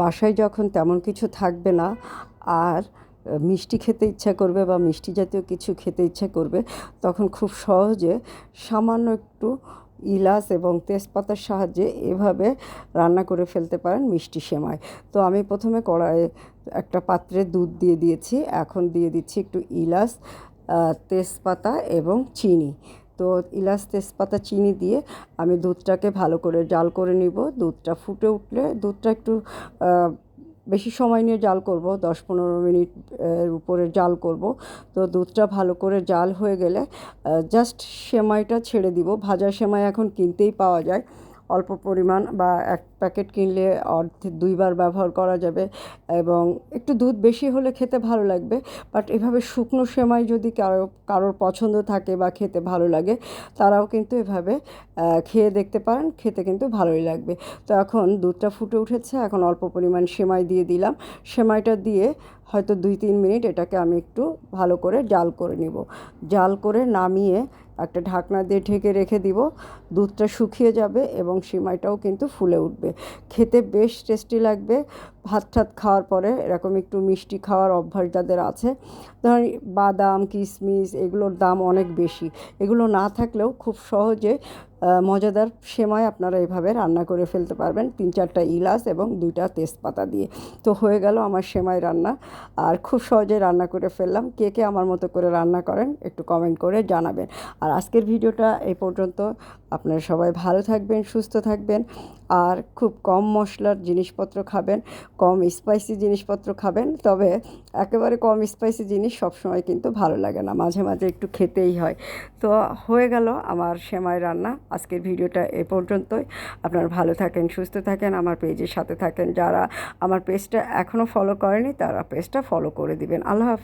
বাসায় যখন তেমন কিছু থাকবে না আর মিষ্টি খেতে ইচ্ছা করবে বা মিষ্টি জাতীয় কিছু খেতে ইচ্ছা করবে, তখন খুব সহজে সামান্য একটু ইলাচ এবং তেজপাতার সাহায্যে এভাবে রান্না করে ফেলতে পারেন মিষ্টি সেমাই। তো আমি প্রথমে কড়াইয়ে একটা পাত্রে দুধ দিয়ে দিয়েছি, এখন দিয়ে দিচ্ছি একটু ইলাচ, তেজপাতা এবং চিনি। তো ইলাচ তেজপাতা চিনি দিয়ে আমি দুধটাকে ভালো করে জাল করে নিব। দুধটা ফুটে উঠলে দুধটা একটু বেশি সময় নিয়ে জাল করব, 10-15 মিনিট এর উপরে জাল করব। তো দুধটা ভালো করে জাল হয়ে গেলে জাস্ট সেমাইটা ছেড়ে দিব। ভাজা সেমাই এখন কিনতেই পাওয়া যায়, অল্প পরিমাণ বা এক প্যাকেট কিনলে অর্ধেক 2বার ব্যবহার করা যাবে এবং একটু দুধ বেশি হলে খেতে ভালো লাগবে। বাট এভাবে শুকনো সেমাই যদি কারোর পছন্দ থাকে বা খেতে ভালো লাগে, তারাও কিন্তু এভাবে খেয়ে দেখতে পারেন, খেতে কিন্তু ভালোই লাগবে। তো এখন দুধটা ফুটে উঠেছে, এখন অল্প পরিমাণ সেমাই দিয়ে দিলাম। সেমাইটা দিয়ে হয়তো 2-3 মিনিট এটাকে আমি একটু ভালো করে জাল করে নিব। জাল করে নামিয়ে একটা ঢাকনা দিয়ে ঢেকে রেখে দিব। দুধটা শুকিয়ে যাবে এবং সেমাইটাও কিন্তু ফুলে উঠবে, খেতে বেশ টেস্টি লাগবে। ভাত টাত খাওয়ার পরে এরকম একটু মিষ্টি খাওয়ার অভ্যাস যাদের আছে, ধরেন বাদাম কিশমিশ এগুলোর দাম অনেক বেশি, এগুলো না থাকলেও খুব সহজে মজাদার সেমাই আপনারা এভাবে রান্না করে ফেলতে পারবেন 3-4টা ইলাচ এবং 2টা তেজপাতা দিয়ে। তো হয়ে গেল আমার সেমাই রান্না, আর খুব সহজে রান্না করে ফেললাম। কে কে আমার মতো করে রান্না করেন একটু কমেন্ট করে জানাবেন। আর আজকের ভিডিওটা এই পর্যন্ত। আপনারা সবাই ভালো থাকবেন, সুস্থ থাকবেন, আর খুব কম মশলার জিনিসপত্র খাবেন, কম স্পাইসি জিনিসপত্র খাবেন। তবে একেবারে কম স্পাইসি জিনিস সবসময় কিন্তু ভালো লাগে না, মাঝে মাঝে একটু খেতেই হয়। তো হয়ে গেল আমার সেমাই রান্না। আজকের ভিডিওটা এ পর্যন্তই। আপনারা ভালো থাকেন, সুস্থ থাকেন, আমার পেজের সাথে থাকেন। যারা আমার পেজটা এখনও ফলো করেনি তারা পেজটা ফলো করে দিবেন। আল্লাহ হাফেজ।